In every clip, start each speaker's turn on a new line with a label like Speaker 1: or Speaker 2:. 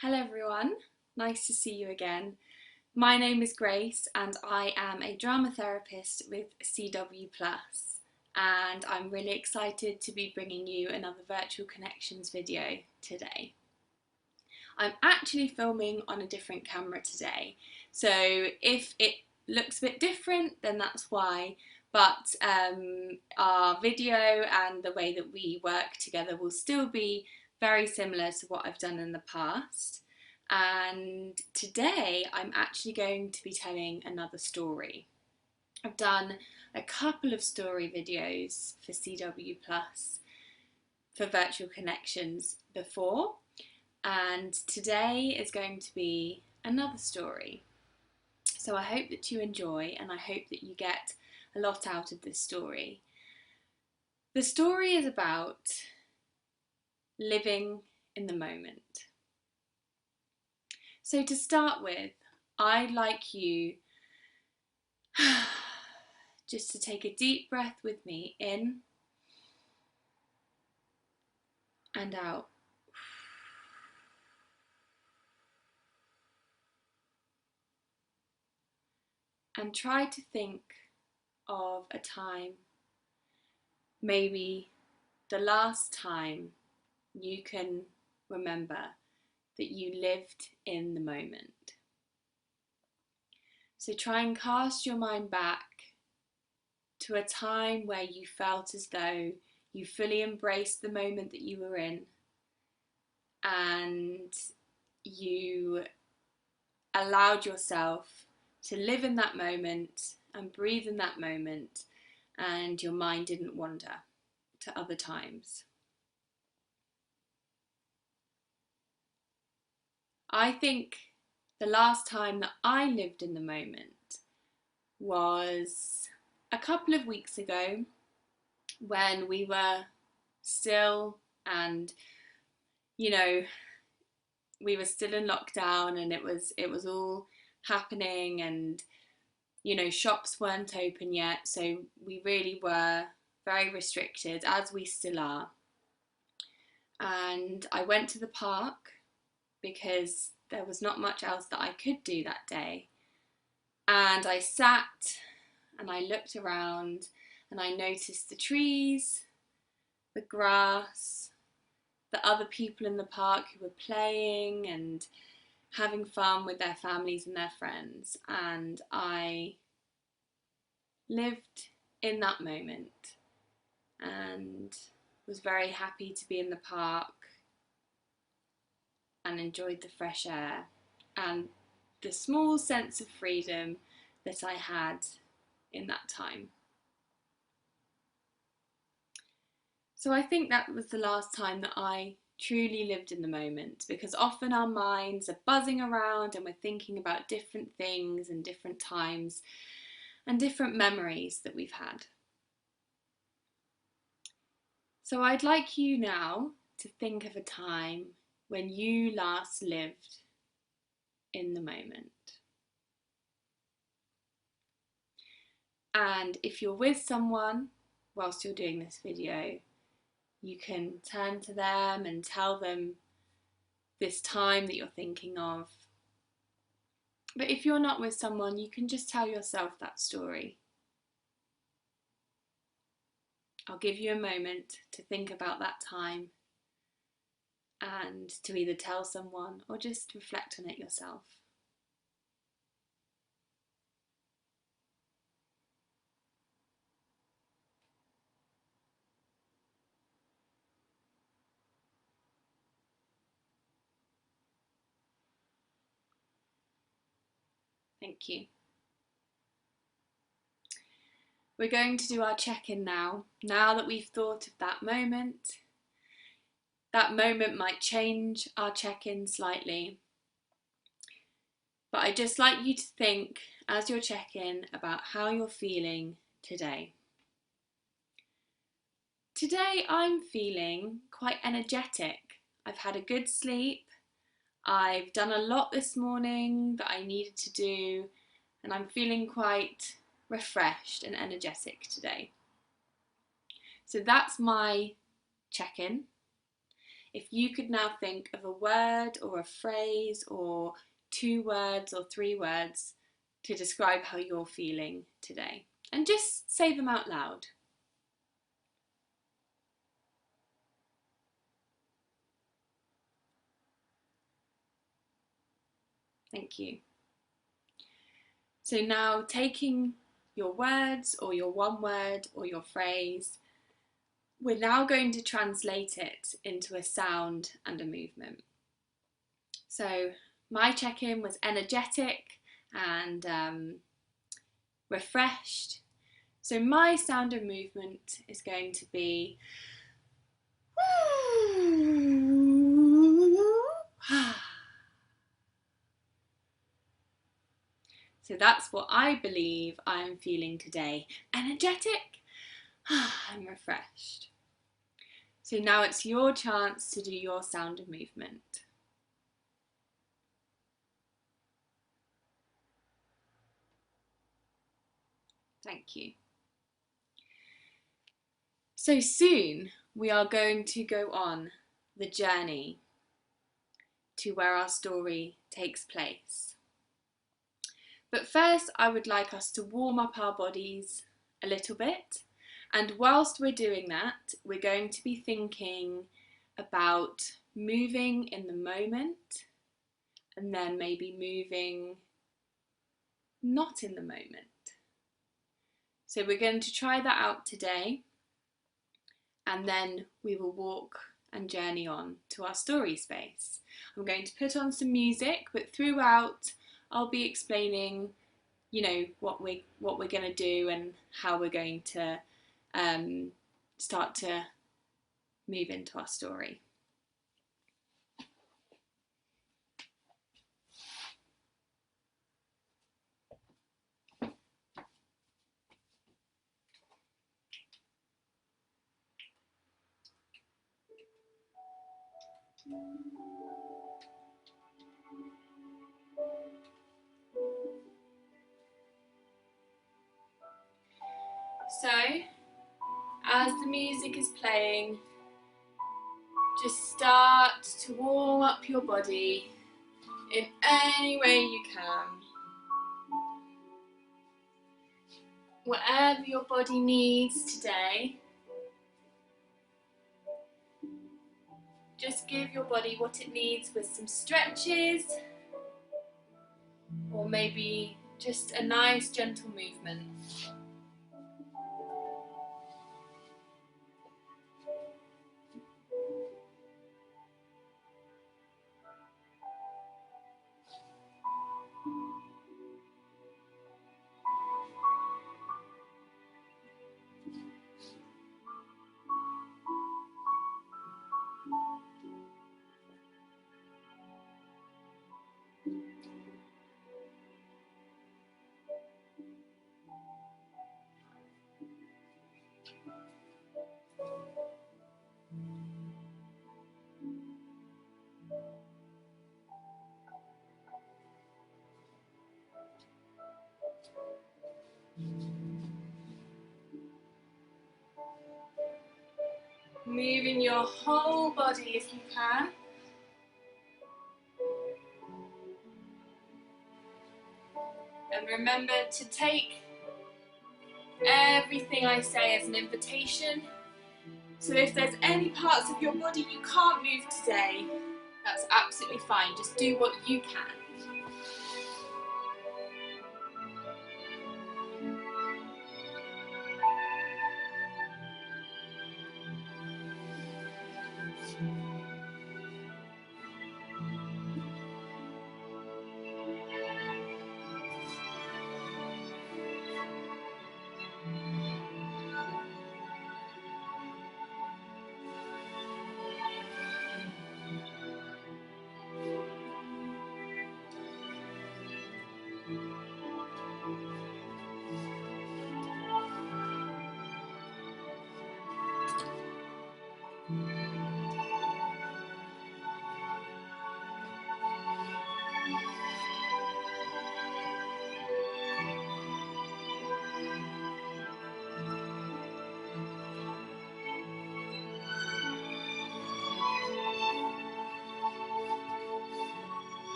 Speaker 1: Hello everyone, nice to see you again. My name is Grace and I am a drama therapist with CW Plus, and I'm really excited to be bringing you another Virtual Connections video today. I'm actually filming on a different camera today, so if it looks a bit different then that's why, but our video and the way that we work together will still be very similar to what I've done in the past. And today I'm actually going to be telling another story. I've done a couple of story videos for CW Plus for Virtual Connections before, and today is going to be another story. So I hope that you enjoy and I hope that you get a lot out of this story. The story is about living in the moment. So to start with, I'd like you just to take a deep breath with me in and out. And try to think of a time, maybe the last time you can remember that you lived in the moment. So try and cast your mind back to a time where you felt as though you fully embraced the moment that you were in and you allowed yourself to live in that moment and breathe in that moment, and your mind didn't wander to other times. I think the last time that I lived in the moment was a couple of weeks ago when we were still, and we were still in lockdown and it was all happening, and shops weren't open yet, so we really were very restricted, as we still are. And I went to the park because there was not much else that I could do that day. And I sat and I looked around and I noticed the trees, the grass, the other people in the park who were playing and having fun with their families and their friends. And I lived in that moment and was very happy to be in the park and enjoyed the fresh air and the small sense of freedom that I had in that time. So I think that was the last time that I truly lived in the moment, because often our minds are buzzing around and we're thinking about different things and different times and different memories that we've had. So I'd like you now to think of a time when you last lived in the moment. And if you're with someone whilst you're doing this video, you can turn to them and tell them this time that you're thinking of. But if you're not with someone, you can just tell yourself that story. I'll give you a moment to think about that time and to either tell someone or just reflect on it yourself. Thank you. We're going to do our check-in now. Now that we've thought of that moment might change our check-in slightly. But I'd just like you to think, as you're check-in, about how you're feeling today. Today I'm feeling quite energetic. I've had a good sleep. I've done a lot this morning that I needed to do, and I'm feeling quite refreshed and energetic today. So that's my check-in. if you could now think of a word or a phrase or 2 words or 3 words to describe how you're feeling today, and just say them out loud. Thank you. So now, taking your words or your 1 word or your phrase, we're now going to translate it into a sound and a movement. So my check-in was energetic and refreshed. So my sound and movement is going to be so that's what I believe I'm feeling today. Energetic and refreshed. So now it's your chance to do your sound and movement. Thank you. So soon we are going to go on the journey to where our story takes place. But first, I would like us to warm up our bodies a little bit. And whilst we're doing that, we're going to be thinking about moving in the moment and then maybe moving not in the moment. So we're going to try that out today, and then we will walk and journey on to our story space. I'm going to put on some music, but throughout I'll be explaining, you know, what we're going to do and how we're going to start to move into our story. So, as the music is playing, just start to warm up your body in any way you can. Whatever your body needs today, just give your body what it needs with some stretches, or maybe just a nice gentle movement. Moving your whole body if you can. And remember to take everything I say as an invitation. So if there's any parts of your body you can't move today, that's absolutely fine. Just do what you can.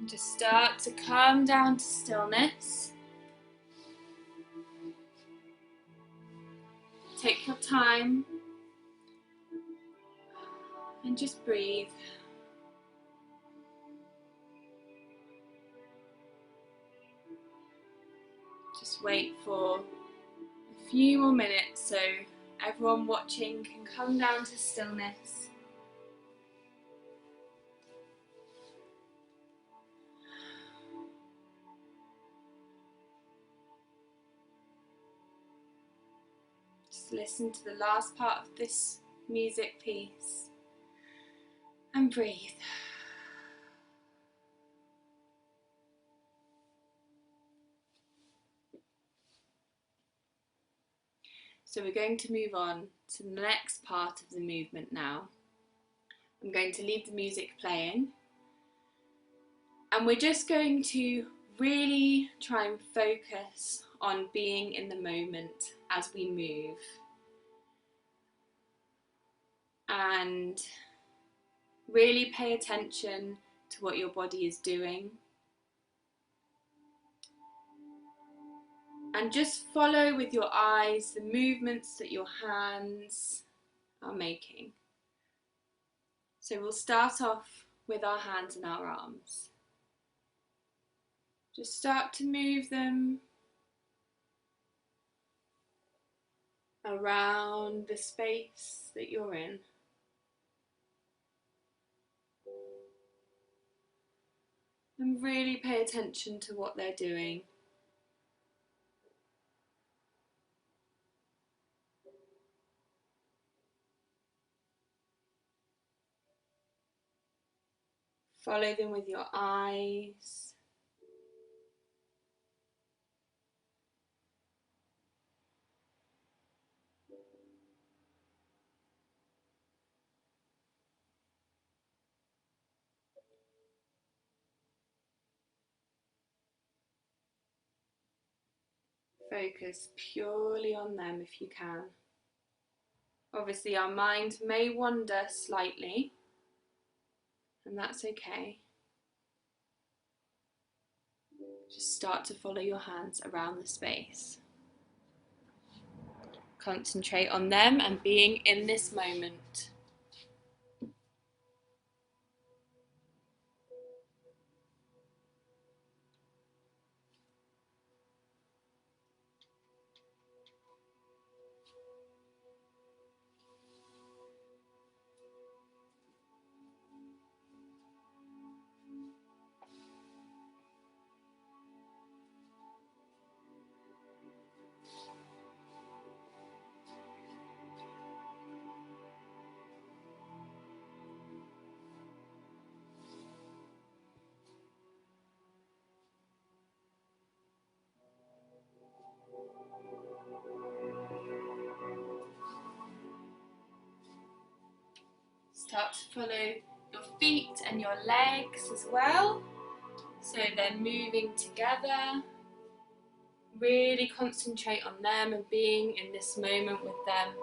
Speaker 1: Just start to calm down to stillness. Take your time and just breathe. Just wait for a few more minutes so everyone watching can come down to stillness. Just listen to the last part of this music piece and breathe. So we're going to move on to the next part of the movement now. I'm going to leave the music playing and we're just going to really try and focus on being in the moment as we move and really pay attention to what your body is doing and just follow with your eyes the movements that your hands are making. So we'll start off with our hands and our arms. Just start to move them around the space that you're in. And really pay attention to what they're doing. Follow them with your eyes. Focus purely on them if you can. Obviously our mind may wander slightly, and that's okay. Just start to follow your hands around the space. Concentrate on them and being in this moment. Start to follow your feet and your legs as well. So they're moving together. Really concentrate on them and being in this moment with them.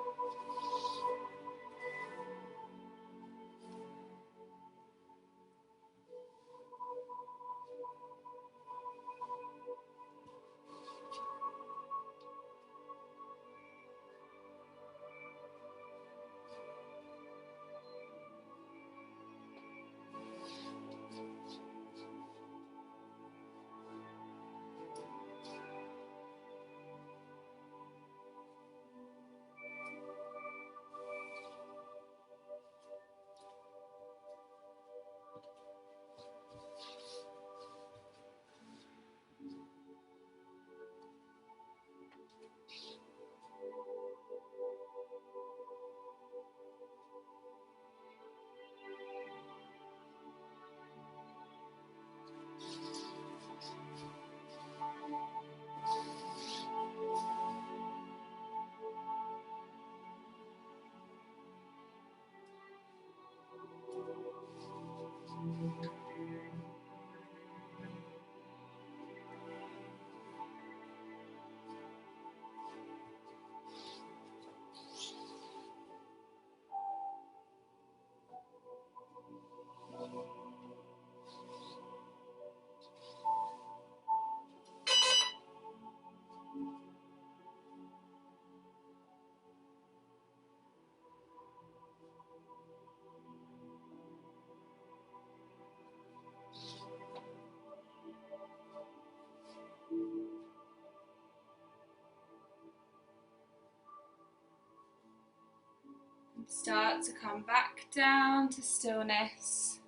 Speaker 1: Start to come back down to stillness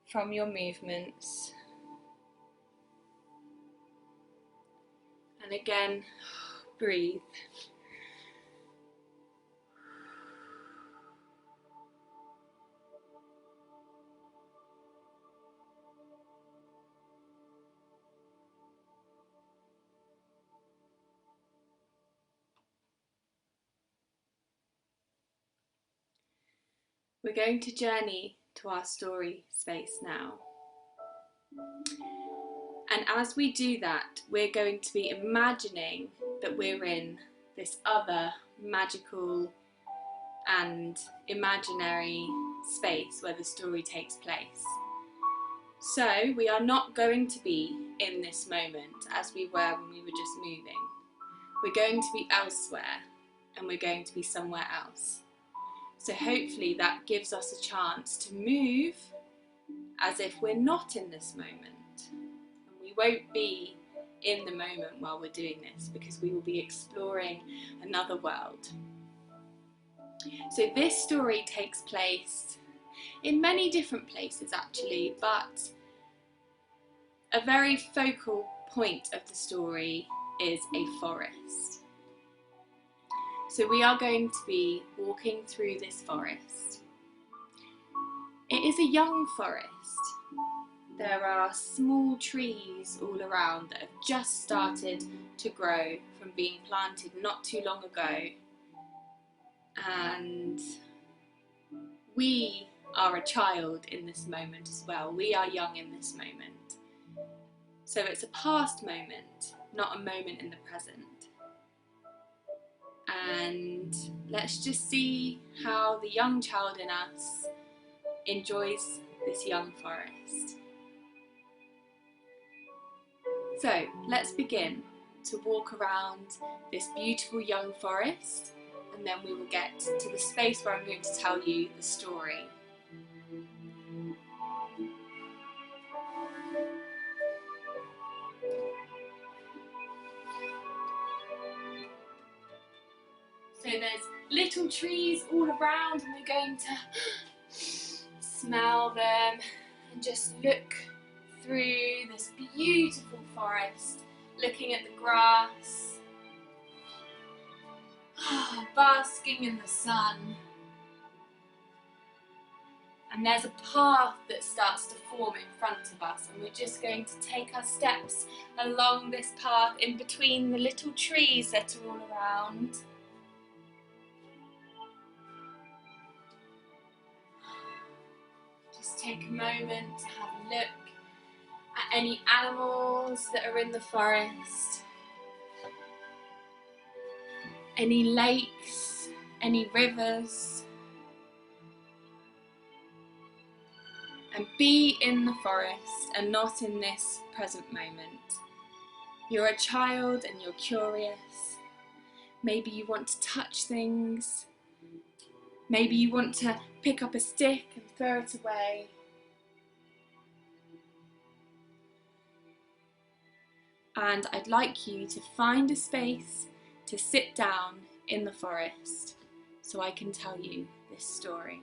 Speaker 1: from your movements. And again, breathe. We're going to journey to our story space now. And as we do that, we're going to be imagining that we're in this other magical and imaginary space where the story takes place. So we are not going to be in this moment as we were when we were just moving. We're going to be elsewhere, and we're going to be somewhere else. So hopefully that gives us a chance to move as if we're not in this moment. And we won't be in the moment while we're doing this, because we will be exploring another world. So this story takes place in many different places actually, but a very focal point of the story is a forest. So we are going to be walking through this forest. It is a young forest. There are small trees all around that have just started to grow from being planted not too long ago. And we are a child in this moment as well. We are young in this moment. So it's a past moment, not a moment in the present. And let's just see how the young child in us enjoys this young forest. So let's begin to walk around this beautiful young forest, and then we will get to the space where I'm going to tell you the story. So there's little trees all around, and we're going to smell them and just look through this beautiful forest, looking at the grass, basking in the sun. And there's a path that starts to form in front of us, and we're just going to take our steps along this path in between the little trees that are all around. Just take a moment to have a look at any animals that are in the forest, any lakes, any rivers, and be in the forest and not in this present moment. You're a child and you're curious. Maybe you want to touch things. Maybe you want to pick up a stick and throw it away. And I'd like you to find a space to sit down in the forest so I can tell you this story.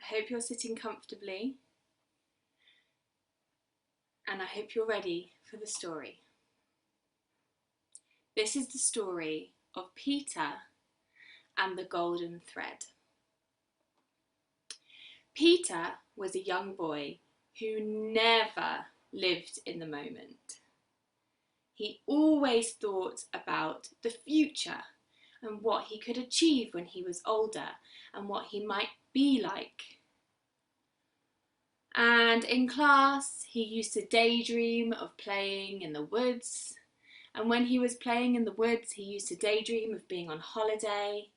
Speaker 1: I hope you're sitting comfortably, and I hope you're ready for the story. This is the story of Peter and the golden thread. Peter was a young boy who never lived in the moment. He always thought about the future and what he could achieve when he was older and what he might be like. And in class, he used to daydream of playing in the woods And when he was playing in the woods, he used to daydream of being on holiday,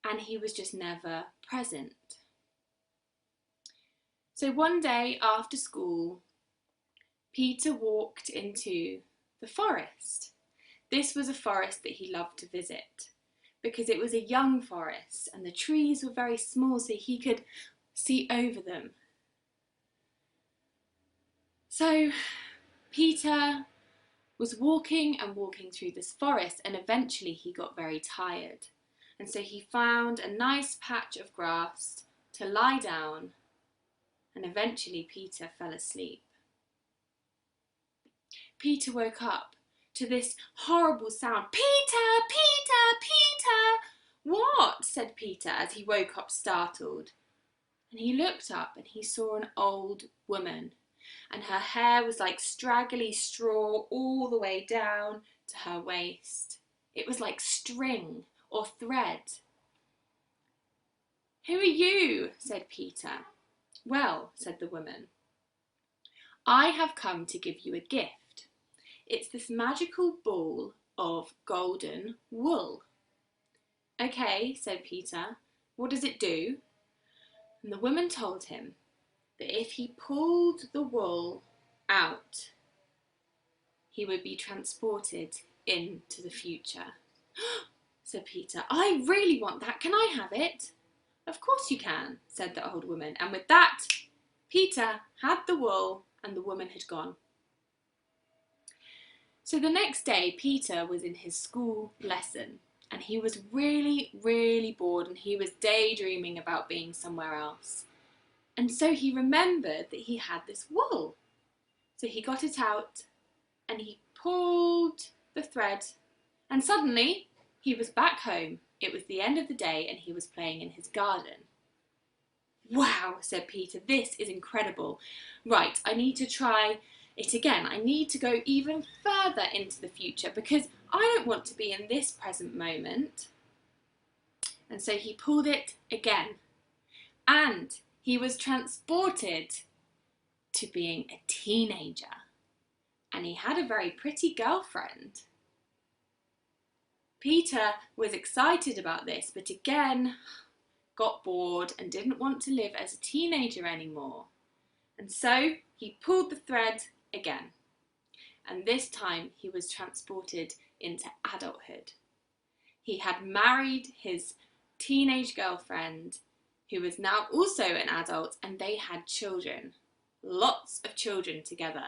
Speaker 1: and he was just never present. So one day after school, Peter walked into the forest. This was a forest that he loved to visit because it was a young forest and the trees were very small, so he could see over them. So Peter was walking and walking through this forest, and eventually he got very tired. And so he found a nice patch of grass to lie down, and eventually Peter fell asleep. Peter woke up to this horrible sound. Peter, Peter, Peter! What? Said Peter as he woke up startled. And he looked up and he saw an old woman, and her hair was like straggly straw all the way down to her waist. It was like string or thread. Who are you? Said Peter. Well, said the woman, I have come to give you a gift. It's this magical ball of golden wool. Okay, said Peter, what does it do? And the woman told him that if he pulled the wool out, he would be transported into the future. Said Peter, I really want that. Can I have it? Of course you can, said the old woman. And with that, Peter had the wool and the woman had gone. So the next day, Peter was in his school lesson and he was really, really bored and he was daydreaming about being somewhere else. And so he remembered that he had this wool. So he got it out and he pulled the thread and suddenly he was back home. It was the end of the day and he was playing in his garden. Wow, said Peter, this is incredible. Right, I need to try it again. I need to go even further into the future because I don't want to be in this present moment. And so he pulled it again and he was transported to being a teenager. And he had a very pretty girlfriend. Peter was excited about this, but again got bored and didn't want to live as a teenager anymore. And so he pulled the thread again. And this time he was transported into adulthood. He had married his teenage girlfriend, who was now also an adult, and they had children. Lots of children together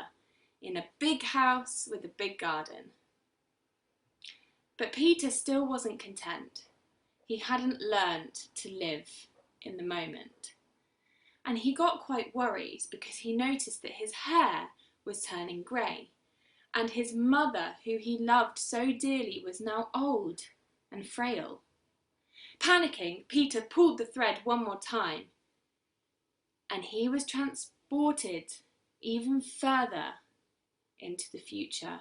Speaker 1: in a big house with a big garden. But Peter still wasn't content. He hadn't learnt to live in the moment. And he got quite worried because he noticed that his hair was turning grey and his mother, who he loved so dearly, was now old and frail. Panicking, Peter pulled the thread one more time and he was transported even further into the future,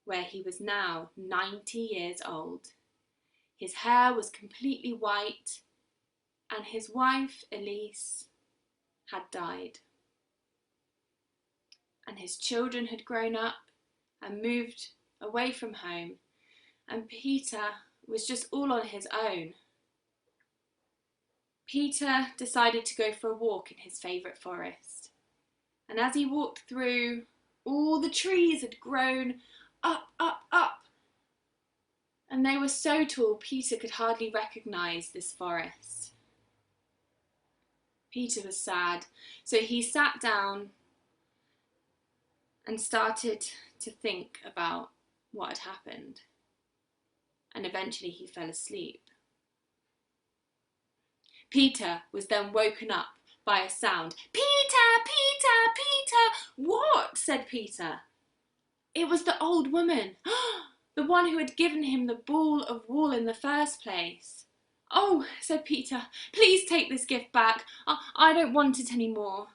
Speaker 1: where he was now 90 years old. His hair was completely white and his wife, Elise, had died. And his children had grown up and moved away from home, and Peter was just all on his own. Peter decided to go for a walk in his favourite forest, and as he walked through, all the trees had grown up, up, up, and they were so tall Peter could hardly recognise this forest. Peter was sad, so he sat down and started to think about what had happened, and eventually he fell asleep. Peter was then woken up by a sound. Peter, Peter, Peter! What? Said Peter. It was the old woman, the one who had given him the ball of wool in the first place. Oh, said Peter, please take this gift back. I don't want it anymore.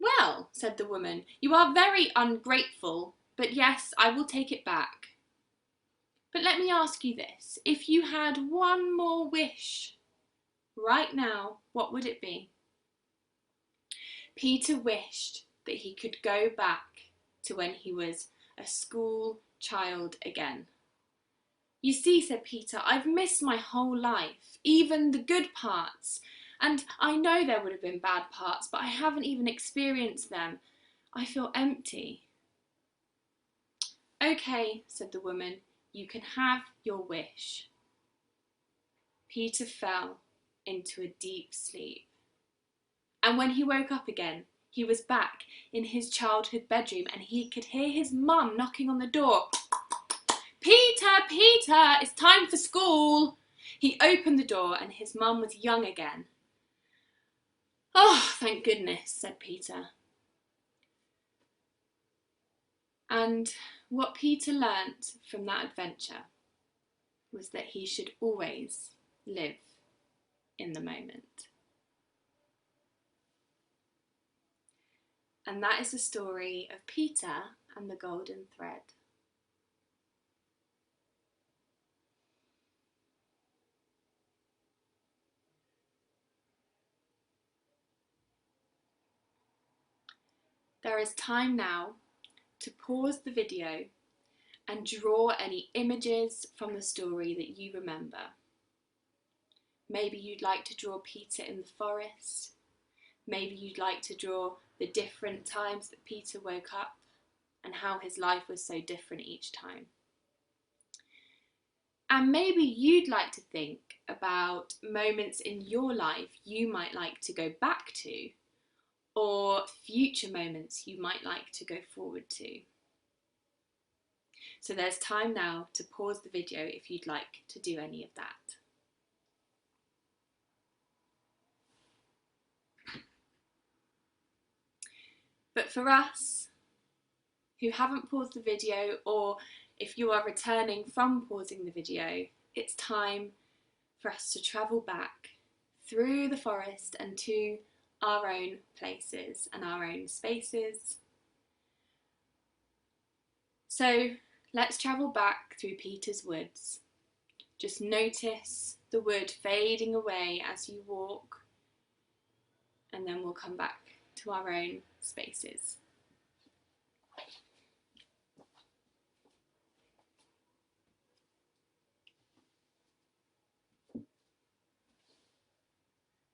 Speaker 1: Well, said the woman, you are very ungrateful, but yes, I will take it back. But let me ask you this, if you had one more wish right now, what would it be? Peter wished that he could go back to when he was a school child again. You see, said Peter, I've missed my whole life, even the good parts. And I know there would have been bad parts, but I haven't even experienced them. I feel empty. Okay, said the woman, you can have your wish. Peter fell into a deep sleep. And when he woke up again, he was back in his childhood bedroom and he could hear his mum knocking on the door. Peter, Peter, it's time for school. He opened the door and his mum was young again. Oh, thank goodness, said Peter. And what Peter learnt from that adventure was that he should always live in the moment. And that is the story of Peter and the golden thread. There is time now to pause the video and draw any images from the story that you remember. Maybe you'd like to draw Peter in the forest. Maybe you'd like to draw the different times that Peter woke up and how his life was so different each time. And maybe you'd like to think about moments in your life you might like to go back to, or future moments you might like to go forward to. So there's time now to pause the video if you'd like to do any of that. But for us who haven't paused the video, or if you are returning from pausing the video, it's time for us to travel back through the forest and to our own places and our own spaces. So let's travel back through Peter's woods. Just notice the wood fading away as you walk, and then we'll come back to our own spaces.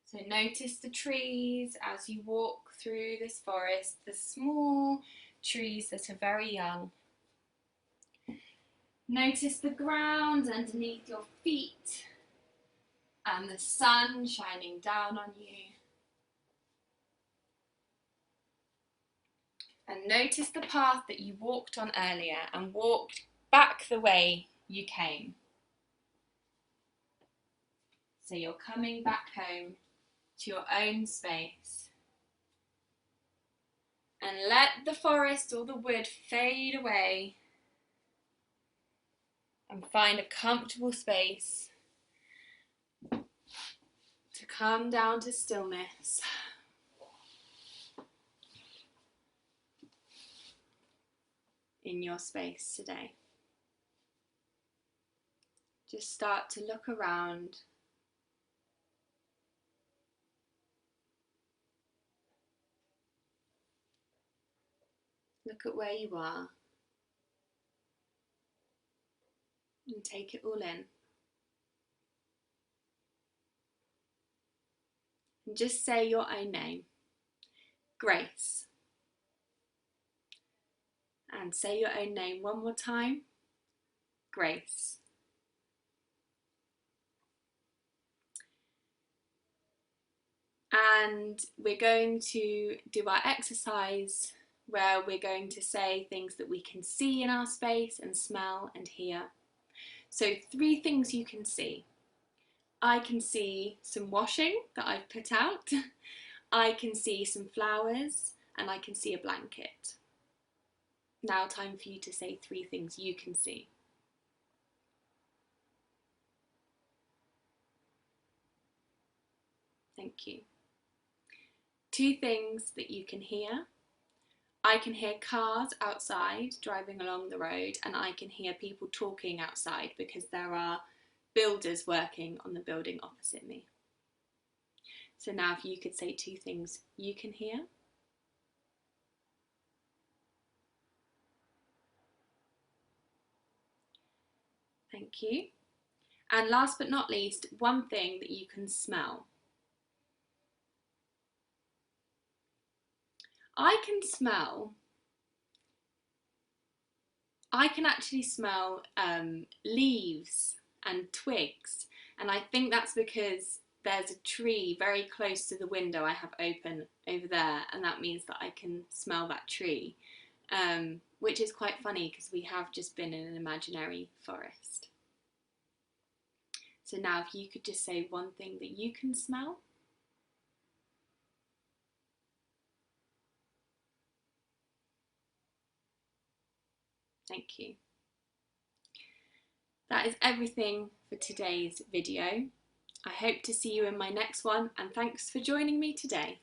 Speaker 1: So notice the trees as you walk through this forest, the small trees that are very young. Notice the ground underneath your feet and the sun shining down on you. And notice the path that you walked on earlier and walked back the way you came. So you're coming back home to your own space. And let the forest or the wood fade away and find a comfortable space to come down to stillness. In your space today. Just start to look around. Look at where you are and take it all in. And just say your own name, Grace. And say your own name one more time, Grace. And we're going to do our exercise where we're going to say things that we can see in our space and smell and hear. So 3 things you can see. I can see some washing that I've put out. I can see some flowers and I can see a blanket. Now time for you to say 3 things you can see. Thank you. 2 things that you can hear. I can hear cars outside driving along the road, and I can hear people talking outside because there are builders working on the building opposite me. So now if you could say 2 things you can hear. Thank you. And last but not least, one thing that you can smell. I can actually smell leaves and twigs, and I think that's because there's a tree very close to the window I have open over there, and that means that I can smell that tree, which is quite funny because we have just been in an imaginary forest. So now if you could just say one thing that you can smell. Thank you. That is everything for today's video. I hope to see you in my next one, and thanks for joining me today.